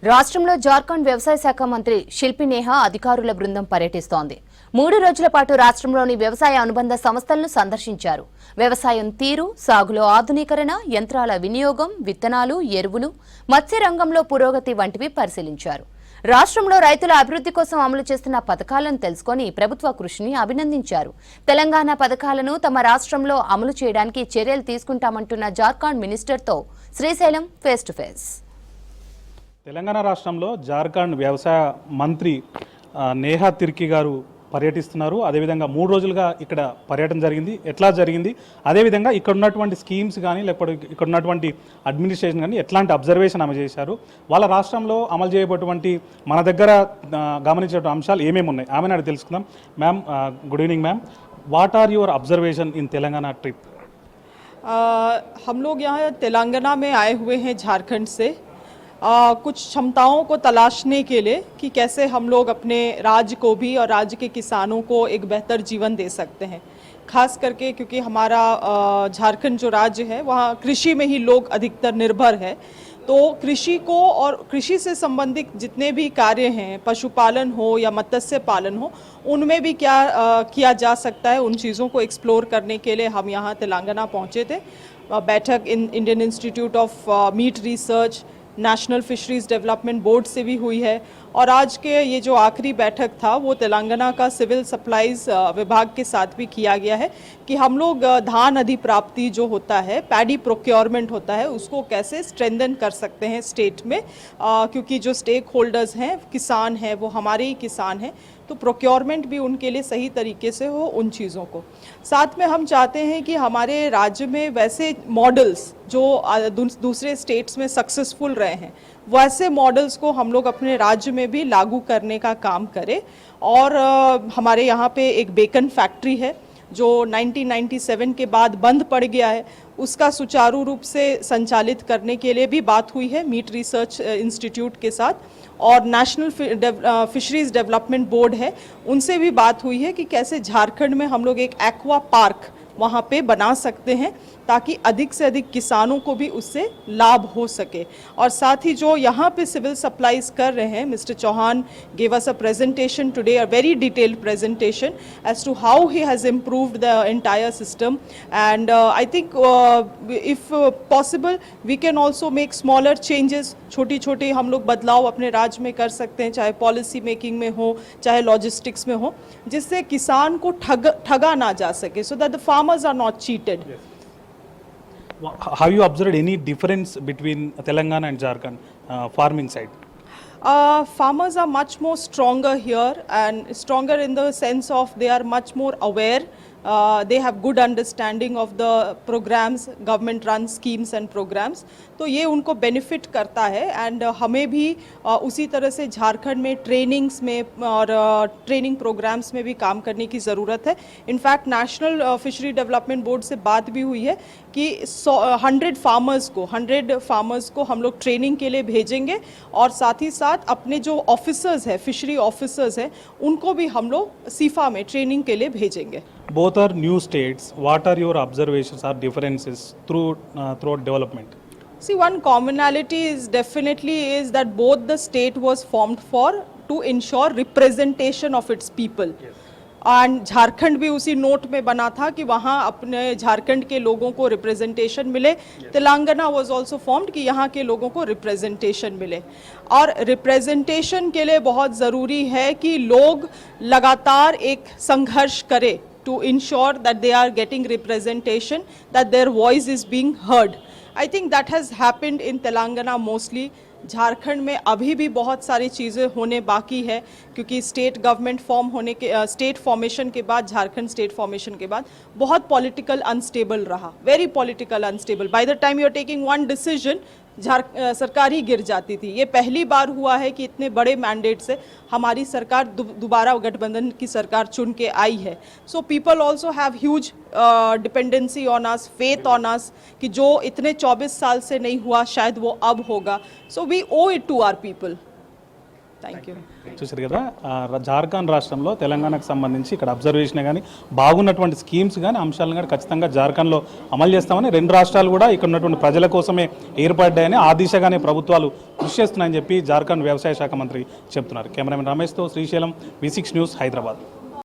రాష్ట్రంలో జార్ఖండ్ వ్యవసాయ శాఖ మంత్రి శిల్పి నేహా అధికారుల బృందం పర్యటిస్తోంది. 3 రోజుల పాటు రాష్ట్రంలోని వ్యవసాయ అనుబంధ సంస్థలను సందర్శించారు. వ్యవసాయం తీరు, సాగులో ఆధునీకరణ, యంత్రాల వినియోగం, విత్తనాలు, ఎరువులు, మత్స్య రంగంలో పురోగతి వంటివి పరిశీలించారు. రాష్ట్రంలో రైతుల అభివృద్ధి కోసం అమలు చేస్తున్న పథకాలను తెలుసుకొని ప్రభుత్వ కృషిని అభినందించారు. తెలంగాణ పథకాలను తమ రాష్ట్రంలో అమలు చేయడానికి చర్యలు తీసుకుంటామంటున్న జార్ఖండ్ మినిస్టర్తో Srisailam face to face. Telangana రాష్ట్రంలో జార్ఖండ్ వ్యవసాయ మంత్రి నేహా తిర్కీ గారు పర్యటిస్తున్నారు. అదేవిధంగా 3 రోజులుగా ఇక్కడ పర్యటన జరిగింది. ఎట్లా జరిగింది, అదేవిధంగా ఇక్కడ ఉన్నటువంటి స్కీమ్స్ కానీ లేకపోతే ఇక్కడ ఉన్నటువంటి అడ్మినిస్ట్రేషన్ కానీ ఎట్లాంటి అబ్జర్వేషన్ అమలు చేశారు, వాళ్ళ రాష్ట్రంలో అమలు చేయబోటువంటి మన దగ్గర గమనించే అంశాలు ఏమేమి ఉన్నాయి ఆమె నాడు తెలుసుకుందాం. Ma'am, good evening ma'am. What are your observation in Telangana trip? हम लोग यहाँ तेलंगाना में आए हुए हैं झारखंड से कुछ क्षमताओं को तलाशने के लिए कि कैसे हम लोग अपने राज्य को भी और राज्य के किसानों को एक बेहतर जीवन दे सकते हैं। खास करके क्योंकि हमारा झारखंड जो राज्य है वहाँ कृषि में ही लोग अधिकतर निर्भर है, तो कृषि को और कृषि से संबंधित जितने भी कार्य हैं, पशुपालन हो या मत्स्य पालन हो, उनमें भी क्या किया जा सकता है, उन चीज़ों को एक्सप्लोर करने के लिए हम यहाँ तेलंगाना पहुँचे थे। बैठक Indian institute of meat research, national fisheries development board से भी हुई है, और आज के ये जो आखिरी बैठक था वो तेलंगाना का सिविल सप्लाईज विभाग के साथ भी किया गया है कि हम लोग धान अधिप्राप्ति जो होता है, पैडी प्रोक्योरमेंट होता है, उसको कैसे स्ट्रेंथन कर सकते हैं स्टेट में, क्योंकि जो स्टेक होल्डर्स हैं, किसान हैं, वो हमारे ही किसान हैं, तो प्रोक्योरमेंट भी उनके लिए सही तरीके से हो उन चीज़ों को। साथ में हम चाहते हैं कि हमारे राज्य में वैसे मॉडल्स जो दूसरे स्टेट्स में सक्सेसफुल रहे हैं, वैसे मॉडल्स को हम लोग अपने राज्य में भी लागू करने का काम करें। और हमारे यहाँ पे एक बेकन फैक्ट्री है जो 1997 के बाद बंद पड़ गया है, उसका सुचारू रूप से संचालित करने के लिए भी बात हुई है मीट रिसर्च इंस्टीट्यूट के साथ, और नेशनल फिशरीज़ डेवलपमेंट बोर्ड है, उनसे भी बात हुई है कि कैसे झारखंड में हम लोग एक एक्वा पार्क वहाँ पे बना सकते हैं ताकि अधिक से अधिक किसानों को भी उससे लाभ हो सके। और साथ ही जो यहाँ पे सिविल सप्लाईज कर रहे हैं, mister Chauhan gave us a presentation today, a very detailed presentation as to how he has improved the entire system, and I think if possible we can also make smaller changes, छोटी छोटी हम लोग बदलाव अपने राज्य में कर सकते हैं, चाहे पॉलिसी मेकिंग में हो चाहे लॉजिस्टिक्स में हो, जिससे किसान को ठगा ना जा सके, so that the farmers are not cheated. Yes. Have you observed any difference between Telangana and Jharkhand farming side? Farmers are much more stronger here, and stronger in the sense of they are much more aware. They have good understanding of the programs, government run schemes and programs, तो ये उनको benefit करता है। And हमें भी उसी तरह से झारखंड में ट्रेनिंग्स में और ट्रेनिंग प्रोग्राम्स में भी काम करने की ज़रूरत है। In fact national fishery development board से बात भी हुई है कि 100 फार्मर्स को हम लोग ट्रेनिंग के लिए भेजेंगे, और साथ ही साथ अपने जो ऑफिसर्स हैं, फिशरी ऑफिसर्स हैं, उनको भी हम लोग सीफा में ट्रेनिंग के लिए भेजेंगे। Both are new states. What are your observations or differences throughout development? See, one commonality is definitely is that both the state was formed to ensure representation of its people. Yes. And Jharkhand भी उसी note में बना था कि वहाँ अपने झारखंड के लोगों को रिप्रेजेंटेशन मिले। तेलंगाना वाज आल्सो फॉर्म्ड कि यहाँ के लोगों को रिप्रेजेंटेशन मिले, और रिप्रेजेंटेशन के लिए बहुत ज़रूरी है कि लोग लगातार एक संघर्ष करें to ensure that they are getting representation, that their voice is being heard. I think that has happened in Telangana mostly. Jharkhand में अभी भी बहुत सारी चीज़ें होने बाकी है, क्योंकि स्टेट गवर्नमेंट फॉर्म होने के स्टेट फॉर्मेशन के बाद, झारखंड स्टेट फॉर्मेशन के बाद बहुत पॉलिटिकल अनस्टेबल रहा, very political unstable. By the time you are taking one decision, सरकार ही गिर जाती थी। ये पहली बार हुआ है कि इतने बड़े मैंडेट से हमारी सरकार दोबारा गठबंधन की सरकार चुन के आई है। So people also have huge dependency on us, faith on us, कि जो इतने 24 साल से नहीं हुआ शायद वो अब होगा। So we owe it to our people. Thank you. చూసారు కదా జార్ఖండ్ రాష్ట్రంలో తెలంగాణకు సంబంధించి ఇక్కడ అబ్జర్వేషన్ కానీ బాగున్నటువంటి స్కీమ్స్ కానీ అంశాలను కానీ ఖచ్చితంగా జార్ఖండ్లో అమలు చేస్తామని, రెండు రాష్ట్రాలు కూడా ఇక్కడ ఉన్నటువంటి ప్రజల కోసమే ఏర్పడ్డాయని, ఆ దిశగానే ప్రభుత్వాలు కృషి చేస్తున్నాయని చెప్పి జార్ఖండ్ వ్యవసాయ శాఖ మంత్రి చెప్తున్నారు. కెమెరామెన్ రమేష్తో శ్రీశైలం, V6 న్యూస్, హైదరాబాద్.